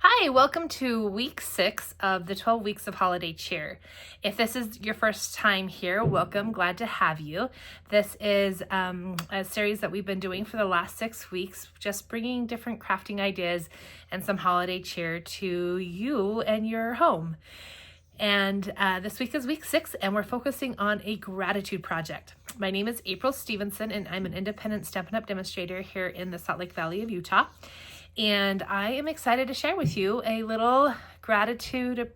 Hi, welcome to week 6 of the 12 weeks of holiday cheer. If this is your first time here, welcome, glad to have you. This is a series that we've been doing for the last 6 weeks, just bringing different crafting ideas and some holiday cheer to you and your home. And this week is week 6, and we're focusing on a gratitude project. My name is April Stevenson, and I'm an independent Stampin' Up! Demonstrator here in the Salt Lake Valley of Utah. And I am excited to share with you a little gratitude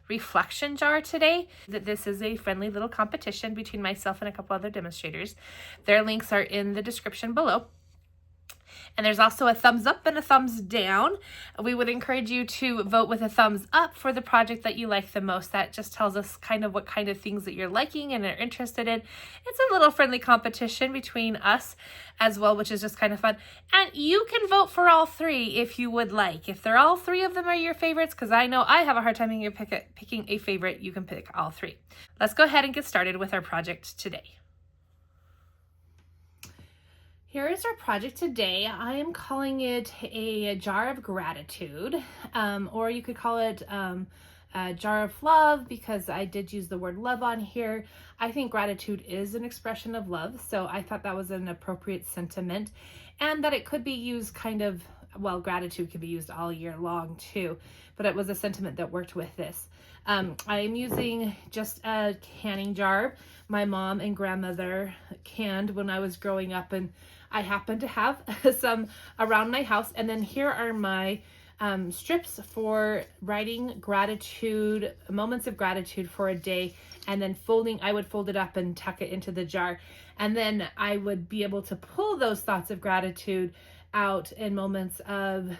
reflection jar today. That this is a friendly little competition between myself and a couple other demonstrators. Their links are in the description below. And there's also a thumbs up and a thumbs down. We would encourage you to vote with a thumbs up for the project that you like the most. That just tells us kind of what kind of things that you're liking and are interested in. It's a little friendly competition between us as well, which is just kind of fun. And you can vote for all three if you would like. If they're all three of them are your favorites, because I know I have a hard time picking a favorite, you can pick all three. Let's go ahead and get started with our project today. Here is our project today. I am calling it a jar of gratitude, or you could call it a jar of love, because I did use the word love on here. I think gratitude is an expression of love, so I thought that was an appropriate sentiment, and that it could be used gratitude could be used all year long too, but it was a sentiment that worked with this. I am using just a canning jar my mom and grandmother canned when I was growing up, and I happen to have some around my house. And then here are my strips for writing gratitude, moments of gratitude for a day, and then I would fold it up and tuck it into the jar. And then I would be able to pull those thoughts of gratitude out in moments of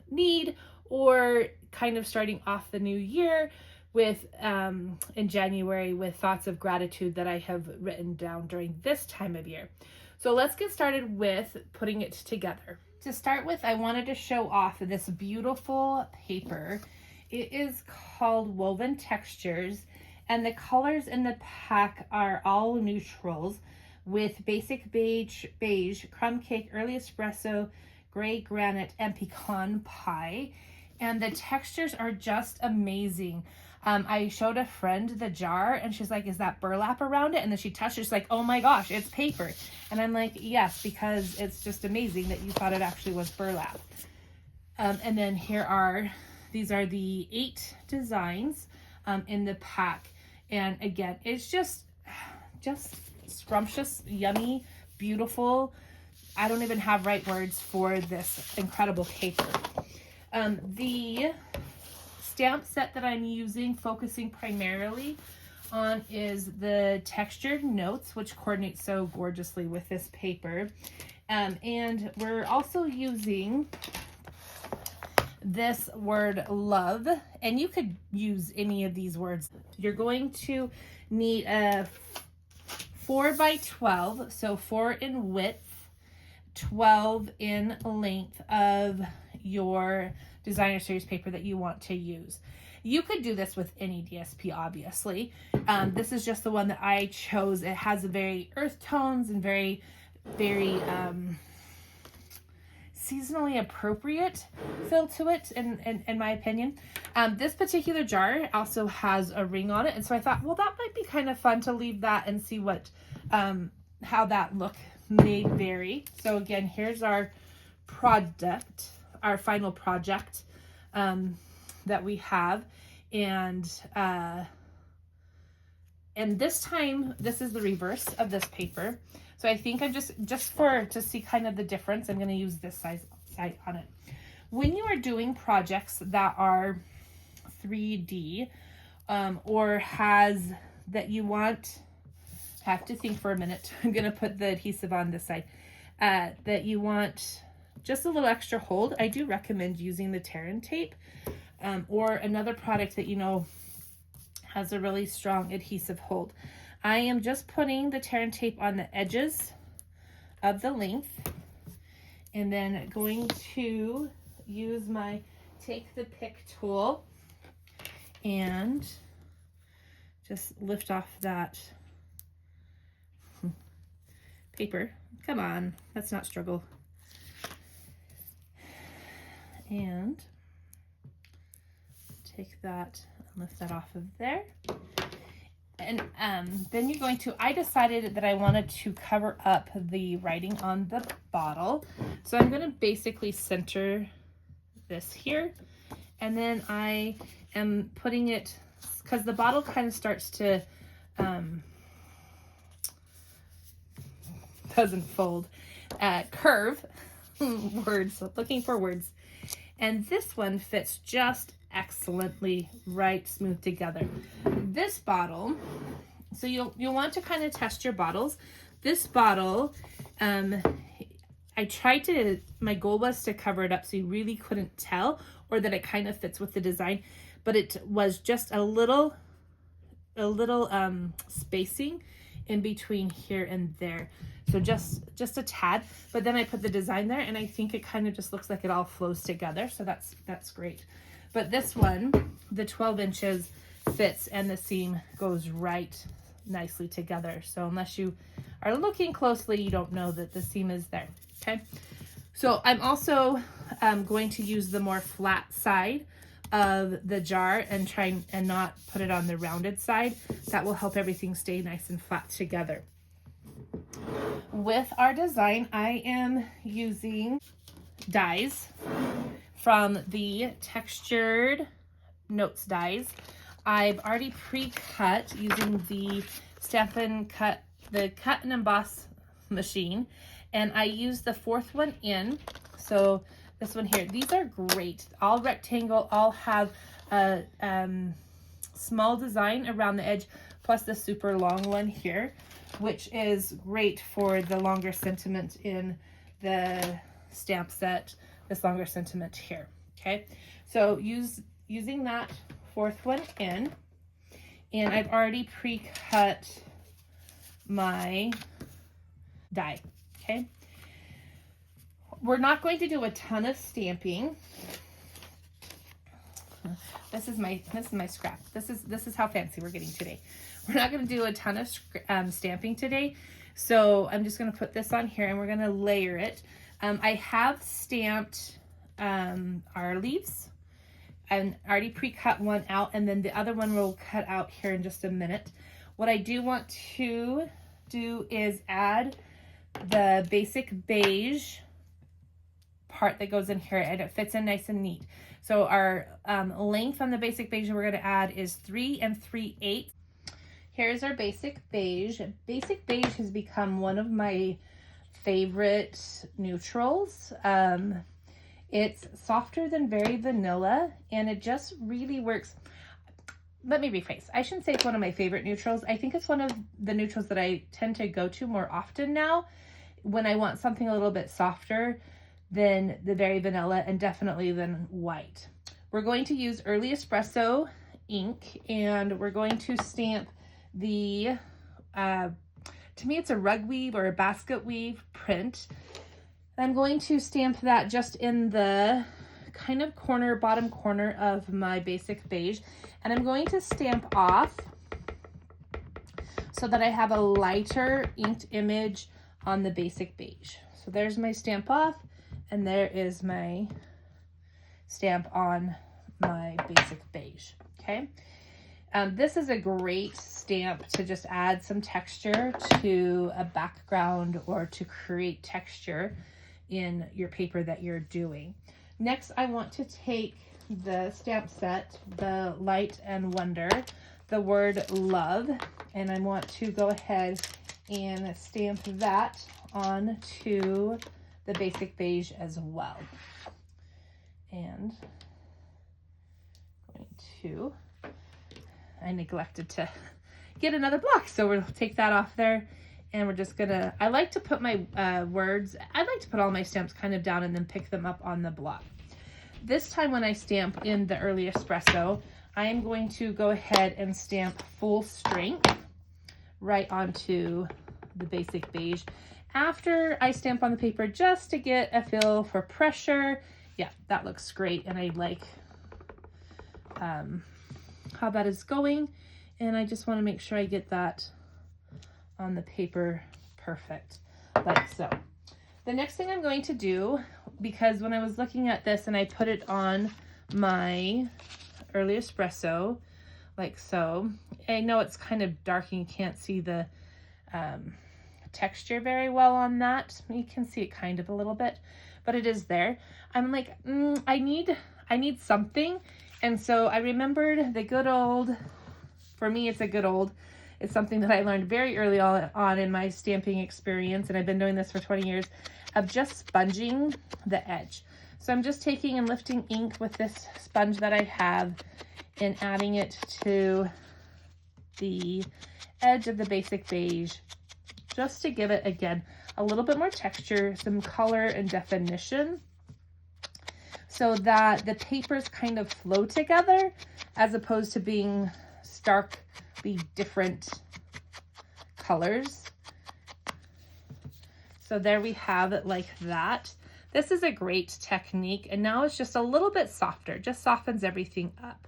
need, or kind of starting off the new year with in January with thoughts of gratitude that I have written down during this time of year. So let's get started with putting it together. To start with, I wanted to show off this beautiful paper. It is called Woven Textures, and the colors in the pack are all neutrals with basic beige, crumb cake, early espresso, gray granite, and pecan pie. And the textures are just amazing. I showed a friend the jar, and she's like, is that burlap around it? And then she touched it. She's like, oh my gosh, it's paper. And I'm like, yes, because it's just amazing that you thought it actually was burlap. And then these are the 8 designs in the pack. And again, it's just scrumptious, yummy, beautiful. I don't even have right words for this incredible paper. The stamp set that I'm using, focusing primarily on, is the Textured Notes, which coordinates so gorgeously with this paper. And we're also using this word love, and you could use any of these words. You're going to need a 4x12, so 4 in width, 12 in length of your designer series paper that you want to use. You could do this with any DSP, obviously. This is just the one that I chose. It has a very earth tones and very, very seasonally appropriate feel to it, in my opinion. This particular jar also has a ring on it, and so I thought, well, that might be kind of fun to leave that and see what how that look may vary. So again, here's our product, our final project that we have, and this time this is the reverse of this paper. So I think I'm just to see kind of the difference, I'm going to use this side on it. When you are doing projects that are 3D or that you want, I have to think for a minute. I'm going to put the adhesive on this side. That you want just a little extra hold, I do recommend using the tear and tape, or another product that you know has a really strong adhesive hold. I am just putting the tear and tape on the edges of the length, and then going to use my take the pick tool and just lift off that paper. Come on, let's not struggle. And take that and lift that off of there. And then you're going to, I decided that I wanted to cover up the writing on the bottle. So I'm going to basically center this here. And then I am putting it, because the bottle kind of starts to, doesn't fold, curve, words, looking for words. And this one fits just excellently right smooth together. This bottle, so you'll want to kind of test your bottles. This bottle, I tried to, my goal was to cover it up so you really couldn't tell, or that it kind of fits with the design, but it was just a little spacing in between here and there. So just a tad, but then I put the design there and I think it kind of just looks like it all flows together. So that's great. But this one, the 12 inches fits and the seam goes right nicely together. So unless you are looking closely, you don't know that the seam is there. Okay. So I'm also going to use the more flat side of the jar and try and not put it on the rounded side. That will help everything stay nice and flat together. With our design, I am using dies from the Textured Notes dies. I've already pre-cut using the Stampin' Cut, the cut and emboss machine, and I used the 4th one in. So this one here, these are great. All rectangle, all have a small design around the edge, plus the super long one here, which is great for the longer sentiment in the stamp set, this longer sentiment here. Okay, so using that 4th one in, and I've already pre-cut my die. Okay, we're not going to do a ton of stamping. This is my scrap. This is how fancy we're getting today. We're not going to do a ton of stamping today, so I'm just going to put this on here and we're going to layer it. I have stamped our leaves. I already pre-cut one out, and then the other one will cut out here in just a minute. What I do want to do is add the basic beige part that goes in here, and it fits in nice and neat. So our length on the basic beige we're going to add is 3 3/8. Here's our basic beige. Basic beige has become one of my favorite neutrals. It's softer than Very Vanilla, and it just really works. Let me rephrase. I shouldn't say it's one of my favorite neutrals. I think it's one of the neutrals that I tend to go to more often now when I want something a little bit softer than the Very Vanilla, and definitely than white. We're going to use Early Espresso ink, and we're going to stamp the, to me it's a rug weave or a basket weave print. I'm going to stamp that just in the kind of bottom corner of my basic beige, and I'm going to stamp off so that I have a lighter inked image on the basic beige. So there's my stamp off, and there is my stamp on my basic beige. Okay. This is a great stamp to just add some texture to a background or to create texture in your paper that you're doing. Next, I want to take the stamp set, the Light and Wonder, the word love, and I want to go ahead and stamp that onto the basic beige as well. And going to, I neglected to get another block, so we'll take that off there, and we're just gonna, I like to put my words, I like to put all my stamps kind of down and then pick them up on the block. This time when I stamp in the Early Espresso, I am going to go ahead and stamp full strength right onto the basic beige after I stamp on the paper, just to get a feel for pressure. Yeah, that looks great, and I like how that is going, and I just want to make sure I get that on the paper perfect, like so. The next thing I'm going to do, because when I was looking at this and I put it on my early espresso, like so. I know it's kind of dark and you can't see the texture very well on that. You can see it kind of a little bit, but it is there. I'm like, I need something. And so I remembered the good old, for me it's a good old, it's something that I learned very early on in my stamping experience, and I've been doing this for 20 years, of just sponging the edge. So I'm just taking and lifting ink with this sponge that I have and adding it to the edge of the basic beige, just to give it, again, a little bit more texture, some color and definition, so that the papers kind of flow together as opposed to being starkly different colors. So there we have it like that. This is a great technique, and now it's just a little bit softer, just softens everything up.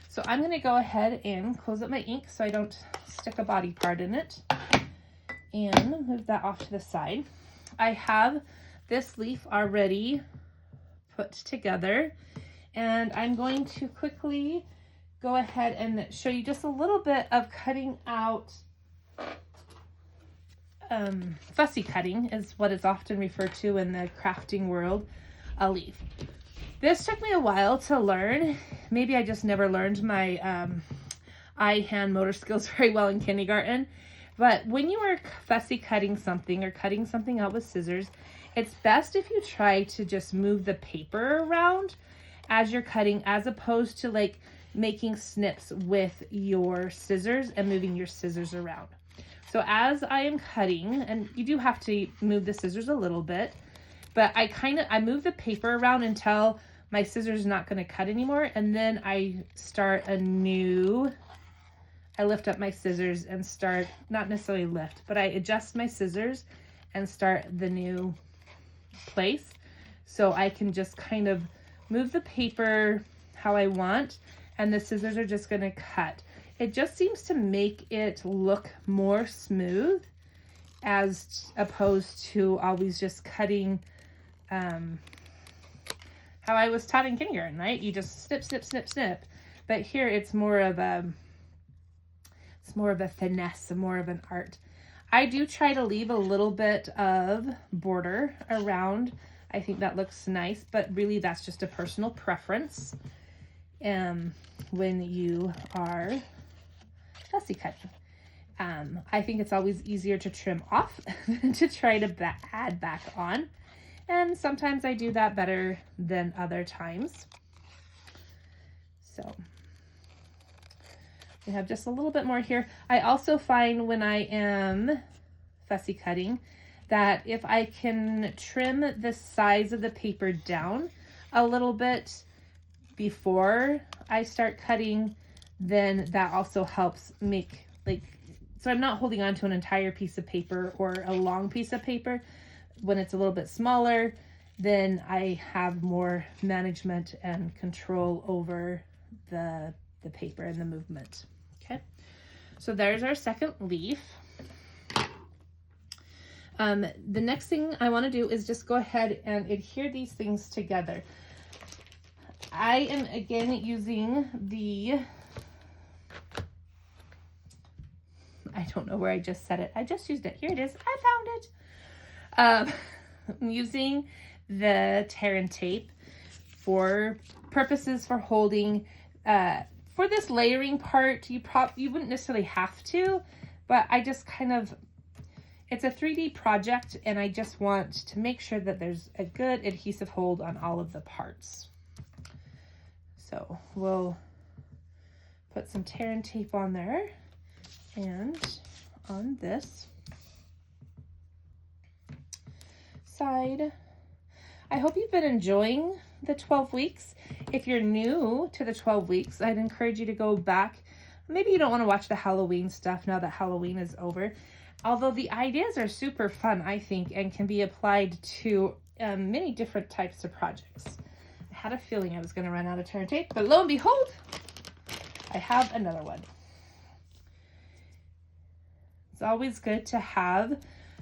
So I'm gonna go ahead and close up my ink so I don't stick a body part in it, and move that off to the side. I have this leaf already put together, and I'm going to quickly go ahead and show you just a little bit of cutting out. Fussy cutting is what is often referred to in the crafting world, a leaf. This took me a while to learn. Maybe I just never learned my eye-hand motor skills very well in kindergarten. But when you are fussy cutting something or cutting something out with scissors, it's best if you try to just move the paper around as you're cutting, as opposed to like making snips with your scissors and moving your scissors around. So as I am cutting, and you do have to move the scissors a little bit, but I move the paper around until my scissors is not going to cut anymore, and then I start anew. I lift up my scissors and start, not necessarily lift, but I adjust my scissors and start the new place, so I can just kind of move the paper how I want, and the scissors are just going to cut. It just seems to make it look more smooth as opposed to always just cutting how I was taught in kindergarten, right? You just snip, snip, snip, snip. But here it's more of a finesse, more of an art. I do try to leave a little bit of border around. I think that looks nice, but really that's just a personal preference when you are fussy cutting. I think it's always easier to trim off than to try to add back on. And sometimes I do that better than other times. So we have just a little bit more here. I also find when I am fussy cutting that if I can trim the size of the paper down a little bit before I start cutting, then that also helps make, like, so I'm not holding on to an entire piece of paper or a long piece of paper. When it's a little bit smaller, then I have more management and control over the paper and the movement. Okay, so there's our second leaf. The next thing I want to do is just go ahead and adhere these things together. I am again using the, I don't know where I just set it. I just used it. Here it is. I found it. I'm using the tear and tape for purposes for holding. For this layering part, you wouldn't necessarily have to, but I just kind of, it's a 3D project, and I just want to make sure that there's a good adhesive hold on all of the parts. So we'll put some tear and tape on there and on this side. I hope you've been enjoying the 12 weeks. If you're new to the 12 weeks, I'd encourage you to go back. Maybe you don't want to watch the Halloween stuff now that Halloween is over. Although the ideas are super fun, I think, and can be applied to many different types of projects. I had a feeling I was going to run out of tear and tape, but lo and behold, I have another one. It's always good to have,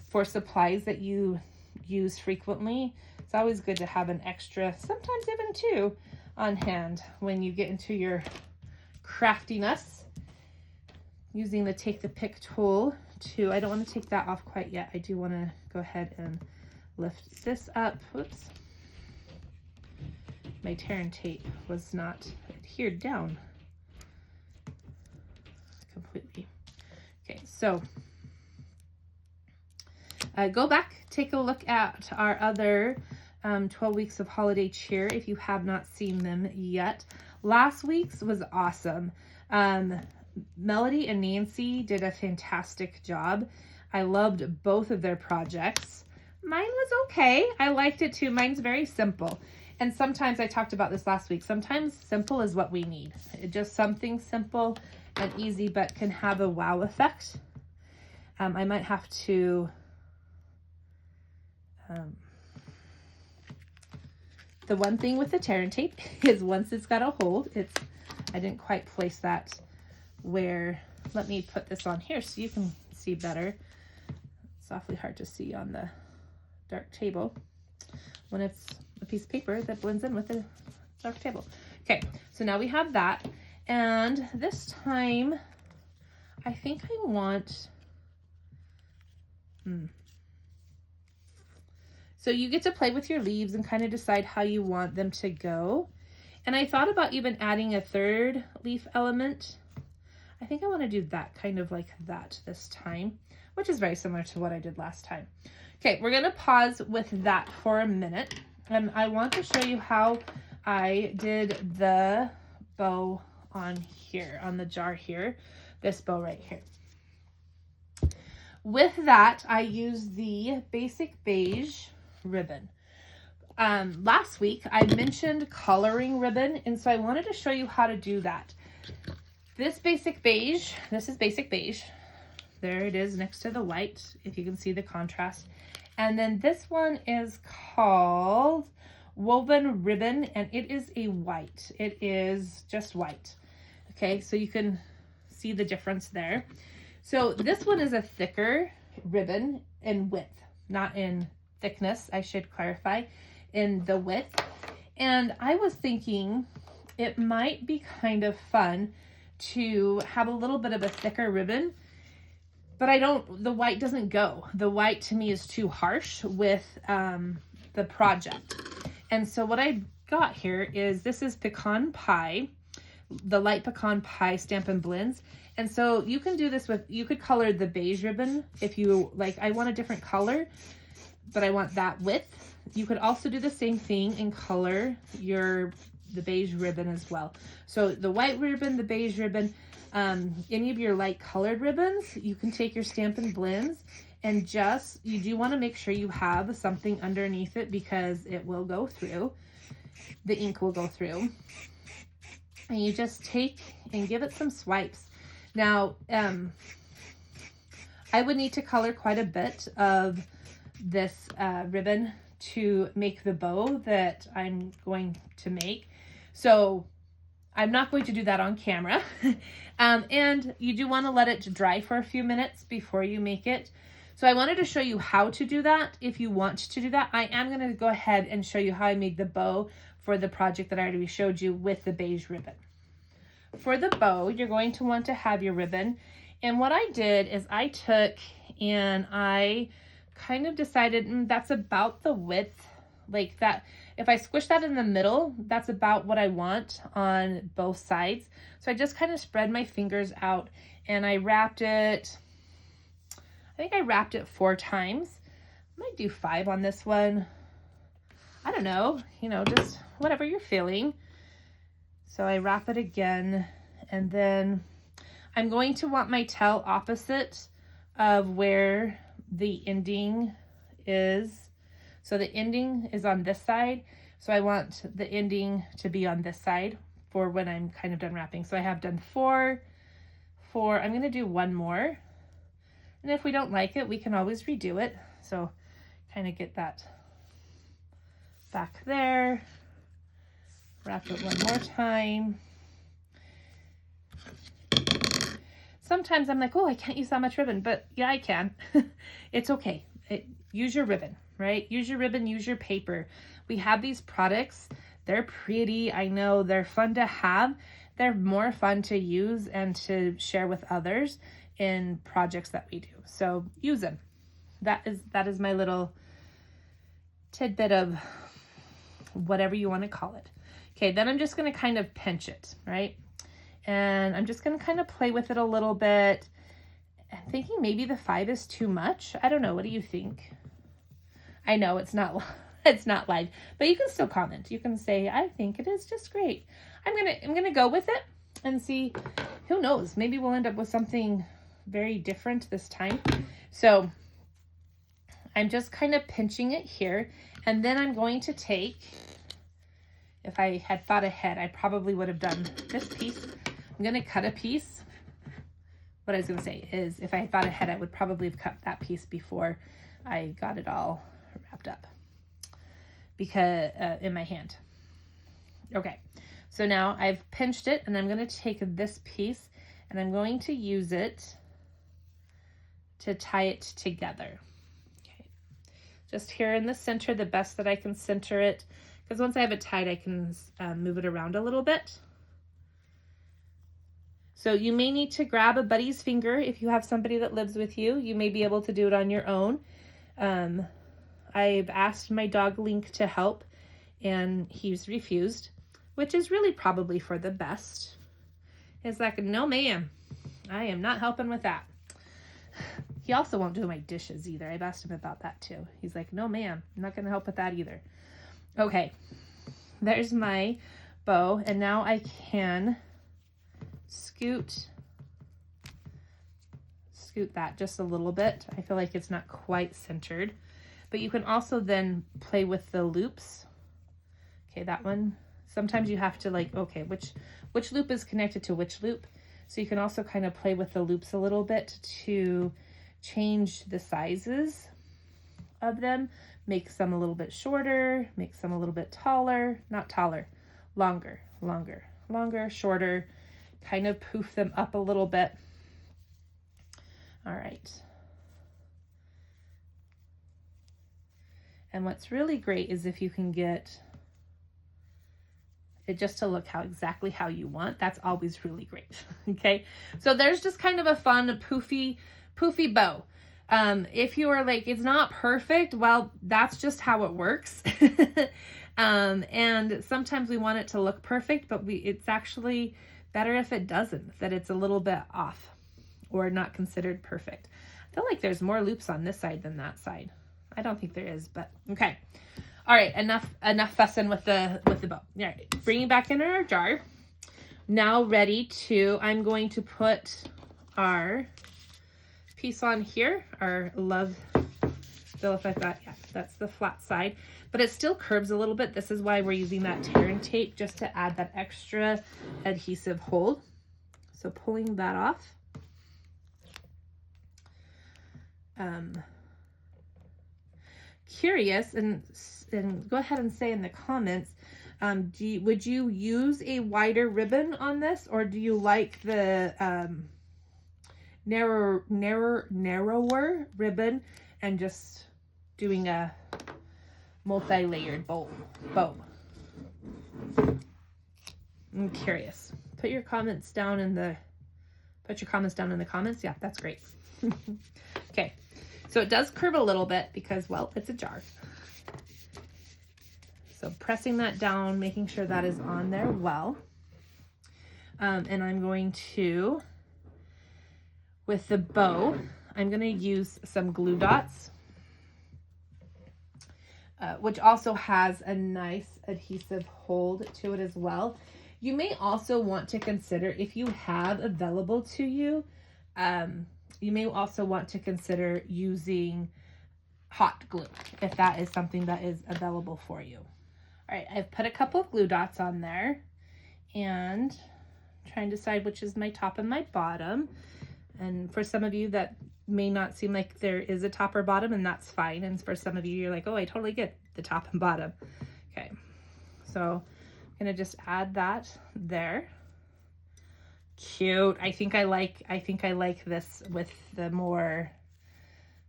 for supplies that you use frequently, it's always good to have an extra, sometimes even two, on hand when you get into your craftiness. Using the Take the Pick tool to, I don't want to take that off quite yet. I do want to go ahead and lift this up. Whoops. My tear and tape was not adhered down completely. Okay, so go back, take a look at our other 12 weeks of holiday cheer if you have not seen them yet. Last week's was awesome. Melody and Nancy did a fantastic job. I loved both of their projects. Mine was okay. I liked it too. Mine's very simple. And sometimes, I talked about this last week, sometimes simple is what we need. Just something simple and easy, but can have a wow effect. I might have to, the one thing with the tear and tape is once it's got a hold, I didn't quite place that where, let me put this on here so you can see better. It's awfully hard to see on the dark table when it's a piece of paper that blends in with the dark table. Okay, so now we have that. And this time, I think I want, so you get to play with your leaves and kind of decide how you want them to go. And I thought about even adding a third leaf element. I think I want to do that kind of like that this time, which is very similar to what I did last time. Okay, we're going to pause with that for a minute. And I want to show you how I did the bow on here, on the jar here, this bow right here. With that, I used the Basic Beige ribbon. Last week, I mentioned coloring ribbon, and so I wanted to show you how to do that. This Basic Beige, this is Basic Beige. There it is next to the white, if you can see the contrast. And then this one is called Woven Ribbon, and it is a white. It is just white. Okay, so you can see the difference there. So this one is a thicker ribbon in width, not in thickness, I should clarify, in the width. And I was thinking it might be kind of fun to have a little bit of a thicker ribbon, but the white doesn't go. The white to me is too harsh with the project. And so what I got here is, this is Pecan Pie, the light Pecan Pie Stampin' Blends. And so you can do this with, you could color the beige ribbon if you like. I want a different color, but I want that width. You could also do the same thing and color the beige ribbon as well. So the white ribbon, the beige ribbon, any of your light colored ribbons, you can take your Stampin' Blends and you do want to make sure you have something underneath it because it will go through. The ink will go through. And you just take and give it some swipes. Now, I would need to color quite a bit of this ribbon to make the bow that I'm going to make. So I'm not going to do that on camera. And you do want to let it dry for a few minutes before you make it. So I wanted to show you how to do that. If you want to do that, I am going to go ahead and show you how I made the bow for the project that I already showed you with the beige ribbon. For the bow, you're going to want to have your ribbon. And what I did is I took and I kind of decided that's about the width, like that. If I squish that in the middle, that's about what I want on both sides. So I just kind of spread my fingers out and I wrapped it. I think I wrapped it 4 times. I might do 5 on this one. I don't know, just whatever you're feeling. So I wrap it again, and then I'm going to want my tail opposite of where the ending is. So the ending is on this side. So I want the ending to be on this side for when I'm kind of done wrapping. So I have done 4. I'm going to do 1 more. And if we don't like it, we can always redo it. So kind of get that back there. Wrap it 1 more time. Sometimes I'm like, oh, I can't use that much ribbon, but yeah, I can. It's okay. Use your ribbon, right? Use your ribbon, use your paper. We have these products They're pretty. I know they're fun to have. They're more fun to use and to share with others in projects that we do. So use them. That is my little tidbit of whatever you want to call it. Okay, then I'm just going to kind of pinch it, right? And I'm just going to kind of play with it a little bit. I'm thinking maybe the 5 is too much. I don't know. What do you think? I know it's not live, but you can still comment. You can say, I think it is just great. I'm gonna go with it and see. Who knows? Maybe we'll end up with something very different this time. So I'm just kind of pinching it here, and then I'm going to take, if I had thought ahead, I probably would have done this piece. I'm going to cut a piece. What I was going to say is, if I had thought ahead, I would probably have cut that piece before I got it all wrapped up, because in my hand. Okay, so now I've pinched it, and I'm going to take this piece, and I'm going to use it to tie it together. Okay, just here in the center, the best that I can center it, because once I have it tied, I can move it around a little bit. So you may need to grab a buddy's finger if you have somebody that lives with you. You may be able to do it on your own. I've asked my dog Link to help, and he's refused, which is really probably for the best. It's like, no ma'am, I am not helping with that. He also won't do my dishes either. I've asked him about that too. He's like, no ma'am, I'm not going to help with that either. Okay, there's my bow, and now I can scoot that just a little bit. I feel like it's not quite centered, but you can also then play with the loops. Okay, that one, sometimes you have to like, okay, which loop is connected to which loop? So you can also kind of play with the loops a little bit to change the sizes of them, make some a little bit shorter, make some a little bit taller, not taller, longer, shorter, kind of poof them up a little bit. All right. And what's really great is if you can get it just to look exactly how you want. That's always really great. Okay, so there's just kind of a fun poofy bow. If you are like, it's not perfect, well, that's just how it works. And sometimes we want it to look perfect, but it's actually better if it doesn't, that it's a little bit off or not considered perfect. I feel like there's more loops on this side than that side. I don't think there is, but okay. All right, enough fussing with the bow. All right, bring it back in our jar. Now ready to, I'm going to put our piece on here, our love, Bill, if I've got, yeah, that's the flat side, but it still curves a little bit. This is why we're using that tearing tape, just to add that extra adhesive hold. So pulling that off. Curious, and go ahead and say in the comments, would you use a wider ribbon on this, or do you like the narrower ribbon and just doing a multi-layered bow? I'm curious. Put your comments down in the comments. Yeah, that's great. Okay, so it does curve a little bit because, well, it's a jar. So pressing that down, making sure that is on there well. And I'm going to, with the bow, I'm going to use some glue dots, which also has a nice adhesive hold to it as well. You may also want to consider, if you have available to you, you may also want to consider using hot glue, if that is something that is available for you. All right, I've put a couple of glue dots on there, and I'm trying to decide which is my top and my bottom. And for some of you, that may not seem like there is a top or bottom, and that's fine. And for some of you, you're like, oh, I totally get the top and bottom. Okay, so I'm gonna just add that there. Cute. I think I like this with the more,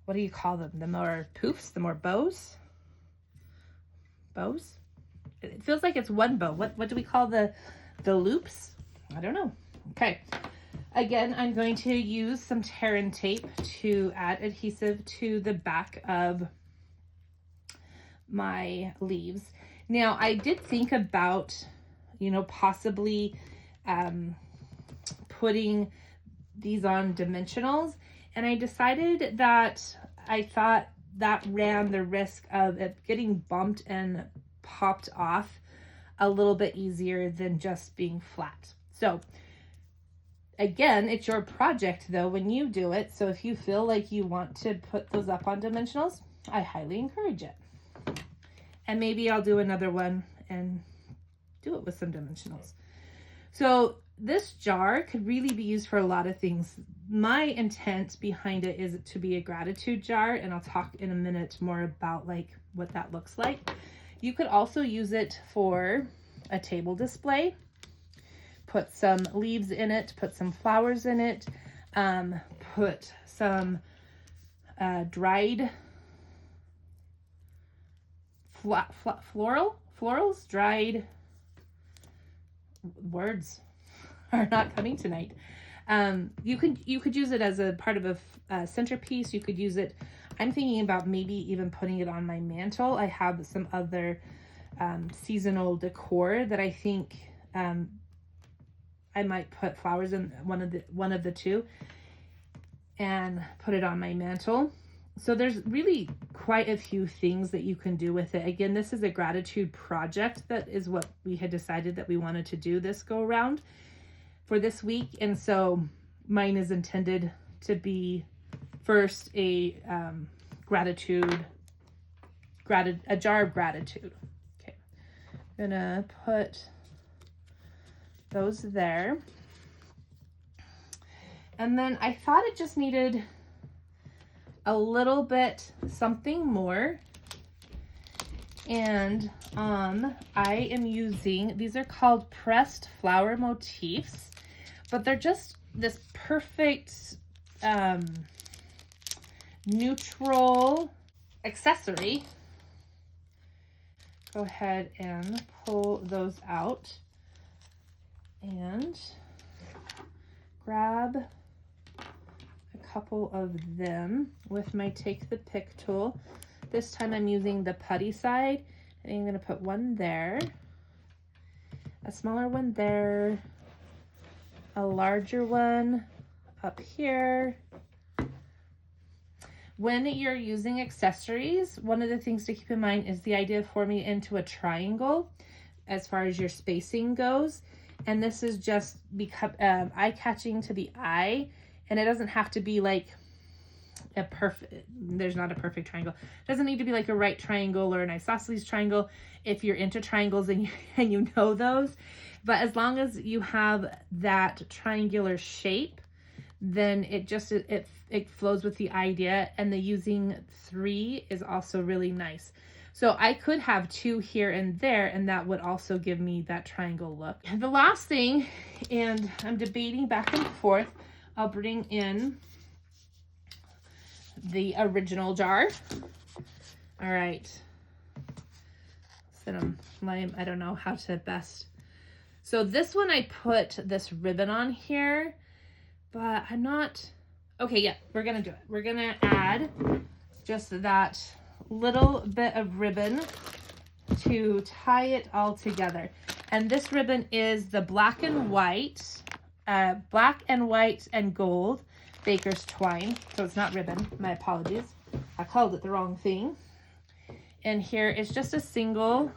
what do you call them? The more poofs, the more bows. It feels like it's one bow. What do we call the loops? I don't know. Okay. Again, I'm going to use some tear and tape to add adhesive to the back of my leaves. Now, I did think about, you know, possibly putting these on dimensionals, and I decided that I thought that ran the risk of it getting bumped and popped off a little bit easier than just being flat. So again, it's your project though when you do it. So if you feel like you want to put those up on dimensionals, I highly encourage it. And maybe I'll do another one and do it with some dimensionals. So this jar could really be used for a lot of things. My intent behind it is to be a gratitude jar, and I'll talk in a minute more about like what that looks like. You could also use it for a table display. Put some leaves in it, put some flowers in it, put some dried florals, dried words are not coming tonight. You could use it as a part of a centerpiece. You could use it, I'm thinking about maybe even putting it on my mantle. I have some other seasonal decor that I think I might put flowers in one of the two and put it on my mantle. So there's really quite a few things that you can do with it. Again, this is a gratitude project. That is what we had decided that we wanted to do this go around for this week. And so mine is intended to be first a jar of gratitude. Okay, I'm gonna put those there. And then I thought it just needed a little bit something more. And I am using, these are called pressed flower motifs, but they're just this perfect neutral accessory. Go ahead and pull those out and grab a couple of them with my Take the Pick tool. This time I'm using the putty side, and I'm going to put one there, a smaller one there, a larger one up here. When you're using accessories, one of the things to keep in mind is the idea of forming it into a triangle as far as your spacing goes. And this is just eye-catching to the eye, and it doesn't have to be like a perfect, there's not a perfect triangle. It doesn't need to be like a right triangle or an isosceles triangle if you're into triangles and you know those. But as long as you have that triangular shape, then it flows with the idea, and the using 3 is also really nice. So I could have 2 here and there, and that would also give me that triangle look. The last thing, and I'm debating back and forth, I'll bring in the original jar. All right. I don't know how to best. So this one I put this ribbon on here, but I'm not, okay, yeah, we're gonna do it. We're gonna add just that little bit of ribbon to tie it all together. And this ribbon is the black and white and gold baker's twine. So it's not ribbon, my apologies. I called it the wrong thing. And here is just a single,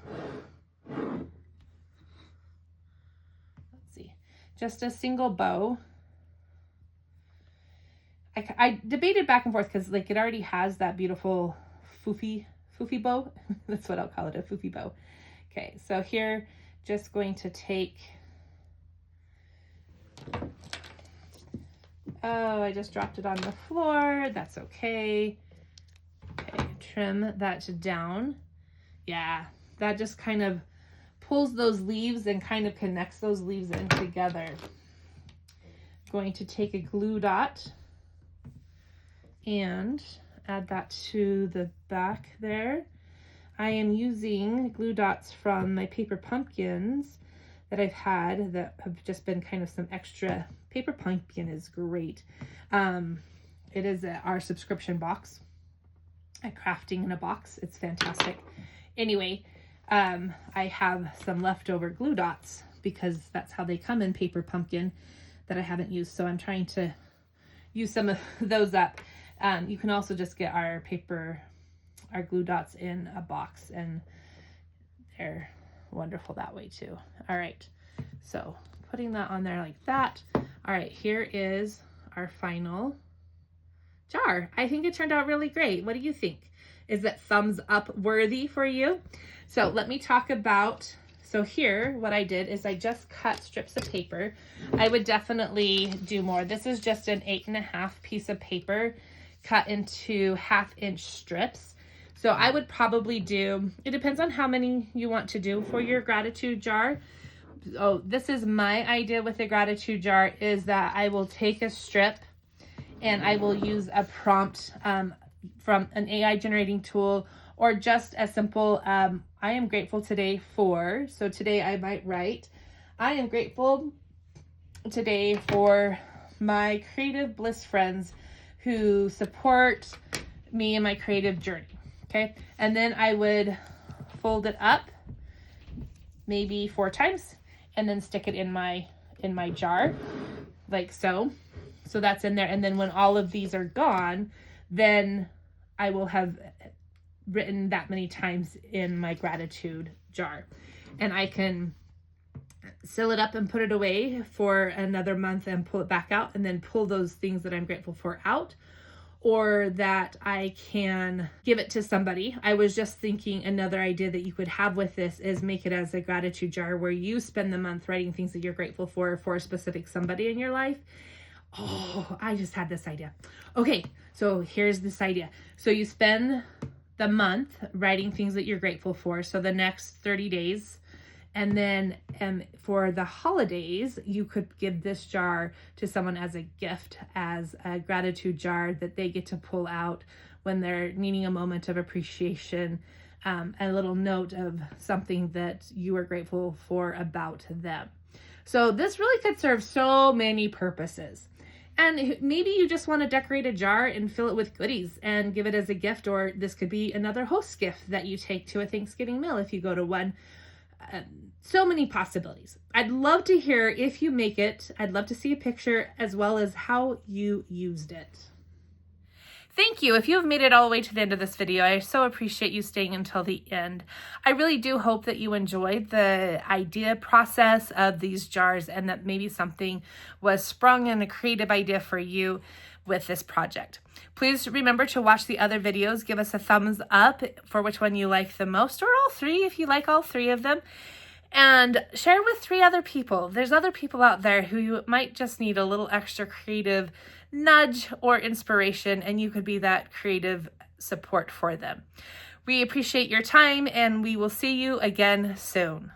just a single bow. I debated back and forth because like it already has that beautiful foofy bow. That's what I'll call it, a foofy bow. Okay, so here, just going to take, oh, I just dropped it on the floor. That's okay. Okay, trim that down. Yeah, that just kind of pulls those leaves and kind of connects those leaves in together. Going to take a glue dot and add that to the back there. I am using glue dots from my paper pumpkins that I've had that have just been kind of some extra. Paper pumpkin is great. It is our subscription box at Crafting in a Box. It's fantastic. Anyway, I have some leftover glue dots because that's how they come in paper pumpkin that I haven't used. So I'm trying to use some of those up. You can also just get our glue dots in a box, and they're wonderful that way too. All right, so putting that on there like that. All right, here is our final jar. I think it turned out really great. What do you think? Is it thumbs up worthy for you? So let me talk about, so here what I did is I just cut strips of paper. I would definitely do more. This is just an 8.5 piece of paper cut into 1/2 inch strips. So I would probably do, it depends on how many you want to do for your gratitude jar. Oh, this is my idea with the gratitude jar, is that I will take a strip and I will use a prompt from an AI generating tool, or just a simple, I am grateful today for, so today I might write, I am grateful today for my creative bliss friends who support me in my creative journey. Okay, and then I would fold it up maybe 4 times and then stick it in my jar like so. So that's in there. And then when all of these are gone, then I will have written that many times in my gratitude jar, and I can seal it up and put it away for another month and pull it back out, and then pull those things that I'm grateful for out, or that I can give it to somebody. I was just thinking another idea that you could have with this is make it as a gratitude jar where you spend the month writing things that you're grateful for a specific somebody in your life. Oh, I just had this idea. Okay, so here's this idea. So you spend the month writing things that you're grateful for, so the next 30 days. And then for the holidays, you could give this jar to someone as a gift, as a gratitude jar that they get to pull out when they're needing a moment of appreciation, a little note of something that you are grateful for about them. So this really could serve so many purposes. And maybe you just want to decorate a jar and fill it with goodies and give it as a gift, or this could be another host's gift that you take to a Thanksgiving meal if you go to one. So many possibilities. I'd love to hear if you make it. I'd love to see a picture as well as how you used it. Thank you. If you have made it all the way to the end of this video, I so appreciate you staying until the end. I really do hope that you enjoyed the idea process of these jars, and that maybe something was sprung in a creative idea for you with this project. Please remember to watch the other videos. Give us a thumbs up for which one you like the most, or all 3 if you like all 3 of them. And share with 3 other people. There's other people out there who might just need a little extra creative nudge or inspiration, and you could be that creative support for them. We appreciate your time, and we will see you again soon.